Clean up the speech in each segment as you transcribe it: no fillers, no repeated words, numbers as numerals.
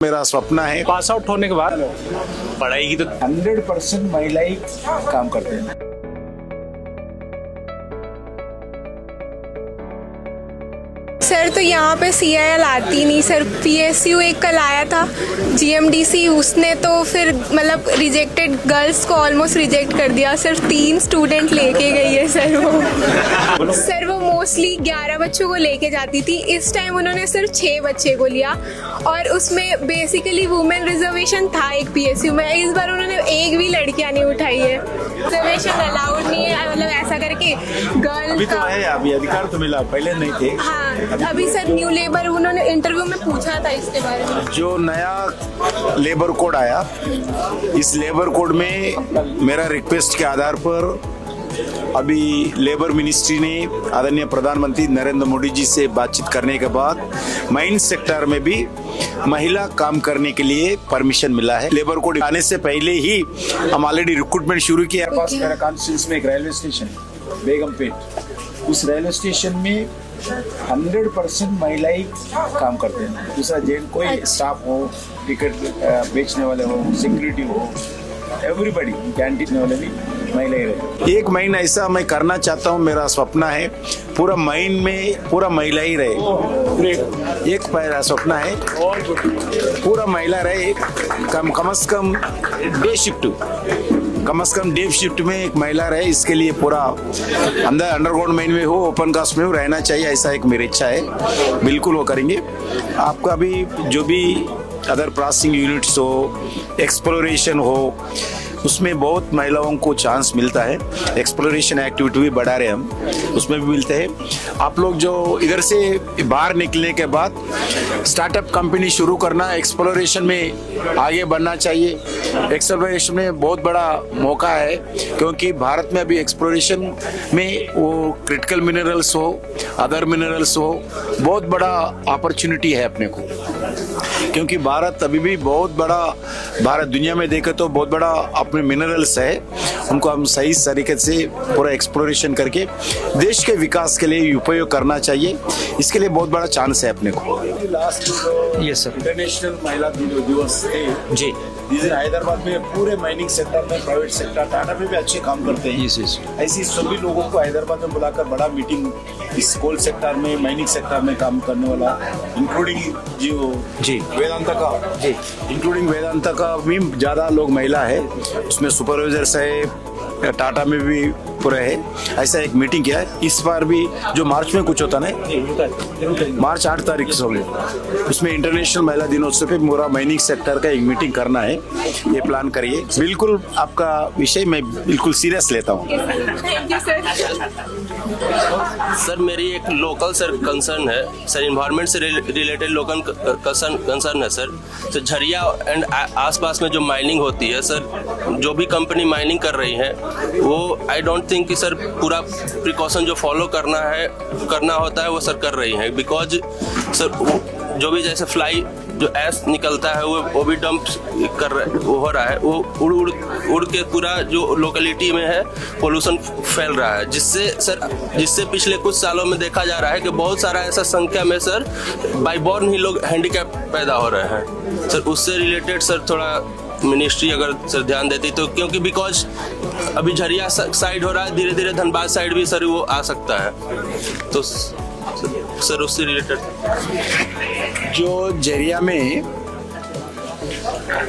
मेरा सपन है pass out होने के बाद पढ़ाई की तो 100% महिलाएं काम करते हैं। सर तो यहाँ पे CIL आती नहीं सर। PSU एक कल आया था GMDC, उसने तो फिर मतलब रिजेक्टेड गर्ल्स को ऑलमोस्ट रिजेक्ट कर दिया। सिर्फ 3 स्टूडेंट लेके गई है सर वो मोस्टली 11 बच्चों को लेके जाती थी। इस टाइम उन्होंने सिर्फ 6 बच्चे को लिया और उसमें बेसिकली वुमेन रिजर्वेशन था एक PSU में। इस बार उन्होंने एक भी लड़कियां नहीं उठाई है। रिजर्वेशन अलाउड नहीं है, मतलब ऐसा करके गर्ल अभी तो है, अभी अधिकार तो मिला, पहले नहीं थे। हाँ, अभी सर न्यू लेबर, उन्होंने इंटरव्यू में पूछा था इसके बारे में। जो नया लेबर कोड आया, इस लेबर कोड में मेरा रिक्वेस्ट के आधार पर अभी लेबर मिनिस्ट्री ने आदरणीय प्रधानमंत्री नरेंद्र मोदी जी से बातचीत करने के बाद माइन सेक्टर में भी महिला काम करने के लिए परमिशन मिला है। लेबर कोड आने से पहले ही हम ऑलरेडी रिक्रूटमेंट शुरू किया। पास मेरा कॉन्स्टिट्यूंसी में एक रेलवे स्टेशन है बेगमपेट। उस रेलवे स्टेशन में 100% महिलाएं काम करते हैं। दूसरा जेल कोई स्टाफ हो, टिकट बेचने वाले हो, सिक्योरिटी हो, एवरीबॉडी, कैंटीन वाले भी महिलाएं रहे। एक महीना ऐसा मैं करना चाहता हूँ, मेरा सपना है पूरा माइन में पूरा महिला ही रहे। एक मेरा सपना है पूरा महिला रहे। कम से कम डे शिफ्ट, कम से कम डे शिफ्ट में एक महिला रहे। इसके लिए पूरा अंडरग्राउंड माइन में हो, ओपन कास्ट में हो, रहना चाहिए। ऐसा एक मेरी इच्छा है, बिल्कुल वो करेंगे। आपका भी जो भी अदर प्रोसेसिंग यूनिट्स हो, एक्सप्लोरेशन हो, उसमें बहुत महिलाओं को चांस मिलता है। एक्सप्लोरेशन एक्टिविटी भी बढ़ा रहे हम, उसमें भी मिलते हैं। आप लोग जो इधर से बाहर निकलने के बाद स्टार्टअप कंपनी शुरू करना, एक्सप्लोरेशन में आगे बढ़ना चाहिए। एक्सप्लोरेशन में बहुत बड़ा मौका है, क्योंकि भारत में अभी एक्सप्लोरेशन में वो क्रिटिकल मिनरल्स हो, अदर मिनरल्स हो, बहुत बड़ा अपॉर्चुनिटी है अपने को। क्योंकि भारत अभी भी बहुत बड़ा, भारत दुनिया में देखे तो बहुत बड़ा अपने मिनरल्स है, उनको हम सही तरीके से पूरा एक्सप्लोरेशन करके देश के विकास के लिए उपयोग करना चाहिए। इसके लिए बहुत बड़ा चांस है अपने को। लास्ट यस सर इंटरनेशनल महिला दिवस थे जी, जिस दिन हैदराबाद में पूरे माइनिंग सेक्टर में, प्राइवेट सेक्टर, टाटा में भी अच्छे काम करते हैं। यस। ऐसी सभी लोगों को हैदराबाद में बुलाकर बड़ा मीटिंग, इस कोल सेक्टर में, माइनिंग सेक्टर में काम करने वाला, इंक्लूडिंग जो जी वेदांता का जी, इंक्लूडिंग वेदांता का भी ज्यादा लोग महिला है, उसमें सुपरवाइजर्स है, टाटा में भी पूरे है। ऐसा एक मीटिंग किया है। इस बार भी जो मार्च में कुछ होता ना, मार्च 8 तारीख से होगी, उसमें इंटरनेशनल महिला दिनोत्सव पे पूरा माइनिंग सेक्टर का एक मीटिंग करना है, ये प्लान करिए। बिल्कुल आपका विषय मैं बिल्कुल सीरियस लेता हूँ। Thank you sir. सर मेरी एक लोकल सर कंसर्न है सर, इन्वायरमेंट से रिलेटेड लोकल कंसर्न है सर। तो झरिया एंड आसपास में जो माइनिंग होती है सर, जो भी कंपनी माइनिंग कर रही है, वो आई डोंट थिंक कि सर पूरा प्रिकॉशन जो फॉलो करना होता है वो सर कर रही है। बिकॉज सर जो भी जैसे फ्लाई जो ऐश निकलता है वो भी डंप वो हो रहा है, वो उड़ के पूरा जो लोकेलिटी में है पोल्यूशन फैल रहा है, जिससे पिछले कुछ सालों में देखा जा रहा है कि बहुत सारा ऐसा संख्या में सर बाय बॉर्न ही लोग हैंडीकैप पैदा हो रहे हैं सर। उससे रिलेटेड सर थोड़ा मिनिस्ट्री अगर सर ध्यान देती तो, क्योंकि बिकॉज अभी झरिया साइड हो रहा है, धीरे धीरे धनबाद साइड भी सर वो आ सकता है, तो सर उससे रिलेटेड जो झरिया में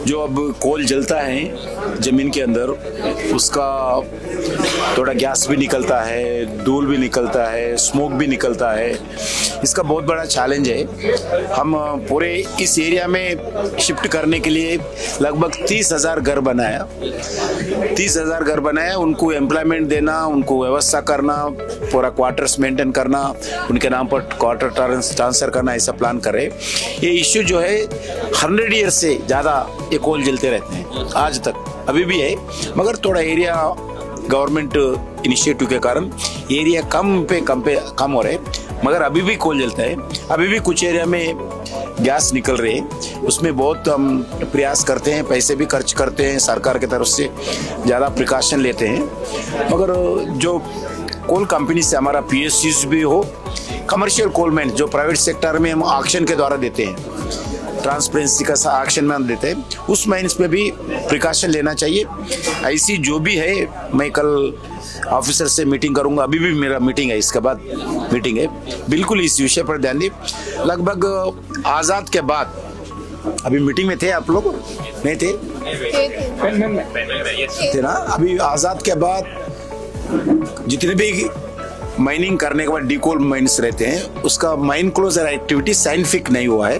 जो अब कोल जलता है जमीन के अंदर, उसका थोड़ा गैस भी निकलता है, धूल भी निकलता है, स्मोक भी निकलता है। इसका बहुत बड़ा चैलेंज है। हम पूरे इस एरिया में शिफ्ट करने के लिए लगभग 30,000 घर बनाया, 30,000 घर बनाया। उनको एम्प्लॉयमेंट देना, उनको व्यवस्था करना, पूरा क्वार्टर्स मेंटेन करना, उनके नाम पर क्वार्टर ट्रांसफर करना, ऐसा प्लान कर रहे। ये इश्यू जो है 100 ईयर से ज़्यादा ये कोल जलते रहते हैं आज तक, अभी भी है। मगर थोड़ा एरिया गवर्नमेंट इनिशिएटिव के कारण एरिया कम हो रहे, मगर अभी भी कोल जलता है। अभी भी कुछ एरिया में गैस निकल रहे हैं, उसमें बहुत हम प्रयास करते हैं, पैसे भी खर्च करते हैं, सरकार की तरफ से ज़्यादा प्रिकॉशन लेते हैं। मगर जो कोल कंपनी से हमारा PSUs भी हो, कमर्शियल कोल माइन जो प्राइवेट सेक्टर में हम ऑक्शन के द्वारा देते हैं, ट्रांसपेरेंसी का एक्शन में देते हैं, उस माइंस पे भी प्रिकॉशन लेना चाहिए। ऐसी जो भी है, मैं कल ऑफिसर से मीटिंग करूंगा, अभी भी मेरा मीटिंग है, इसके बाद मीटिंग है, बिल्कुल इस विषय पर ध्यान दें। लगभग आज़ाद के बाद, अभी मीटिंग में थे आप लोग, नहीं थे? थे ना? अभी आज़ाद के बाद जितने भी माइनिंग करने के बाद डीकोल माइंस रहते हैं, उसका माइन क्लोजर एक्टिविटी साइंटिफिक नहीं हुआ है।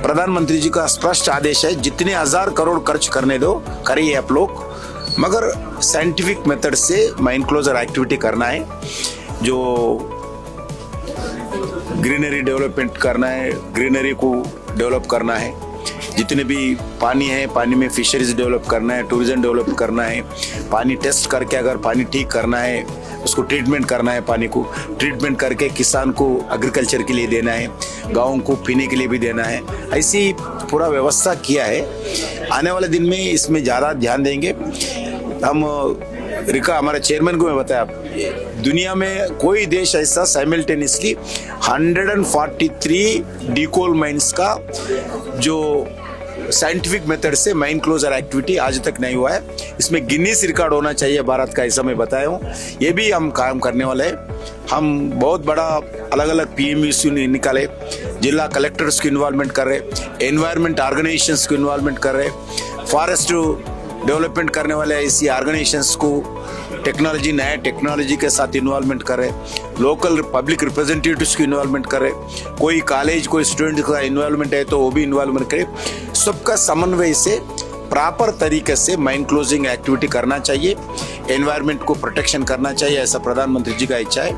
प्रधानमंत्री जी का स्पष्ट आदेश है, जितने 1000 करोड़ खर्च करने दो, करिए आप लोग, मगर साइंटिफिक मेथड से माइन क्लोजर एक्टिविटी करना है। जो ग्रीनरी डेवलपमेंट करना है, ग्रीनरी को डेवलप करना है, जितने भी पानी है, पानी में फिशरीज डेवलप करना है, टूरिज्म डेवलप करना है, पानी टेस्ट करके अगर पानी ठीक करना है, उसको ट्रीटमेंट करना है, पानी को ट्रीटमेंट करके किसान को एग्रीकल्चर के लिए देना है, गाँव को पीने के लिए भी देना है, ऐसी पूरा व्यवस्था किया है। आने वाले दिन में इसमें ज़्यादा ध्यान देंगे हम। रिका हमारे चेयरमैन को मैं बताया, दुनिया में कोई देश ऐसा साइमल्टेनियसली 143 डीकोल माइंस का जो साइंटिफिक मेथड से माइन क्लोजर एक्टिविटी आज तक नहीं हुआ है, इसमें गिनीज रिकॉर्ड होना चाहिए भारत का, ऐसा मैं बताया हूँ। ये भी हम काम करने वाले हैं। हम बहुत बड़ा अलग अलग PMUs निकाले, जिला कलेक्टर्स को इन्वॉल्वमेंट कर रहे, एनवायरमेंट ऑर्गेनाइजेशंस को इन्वॉल्वमेंट कर रहे, फॉरेस्ट डेवलपमेंट करने वाले ऐसी ऑर्गेनाइजेशंस को टेक्नोलॉजी, नया टेक्नोलॉजी के साथ इन्वॉल्वमेंट करे, लोकल पब्लिक रिप्रेजेंटेटिव्स को इन्वॉल्वमेंट करे, कोई कॉलेज, कोई स्टूडेंट का इन्वॉल्वमेंट है तो वो भी इन्वॉल्वमेंट करे। सबका समन्वय से प्रॉपर तरीके से माइन क्लोजिंग एक्टिविटी करना चाहिए, एनवायरनमेंट को प्रोटेक्शन करना चाहिए, ऐसा प्रधानमंत्री जी का इच्छा है।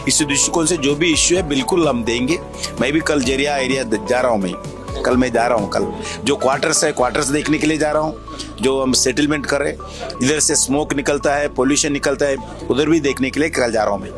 इस दृष्टिकोण से जो भी इश्यू है बिल्कुल हम देंगे। मैं भी कल जेरिया एरिया जा रहा हूँ, मैं जा रहा हूँ कल जो क्वार्टर्स है, क्वार्टर्स देखने के लिए जा रहा हूँ, जो हम सेटलमेंट कर रहे, इधर से स्मोक निकलता है, पोल्यूशन निकलता है, उधर भी देखने के लिए कल जा रहा हूँ मैं।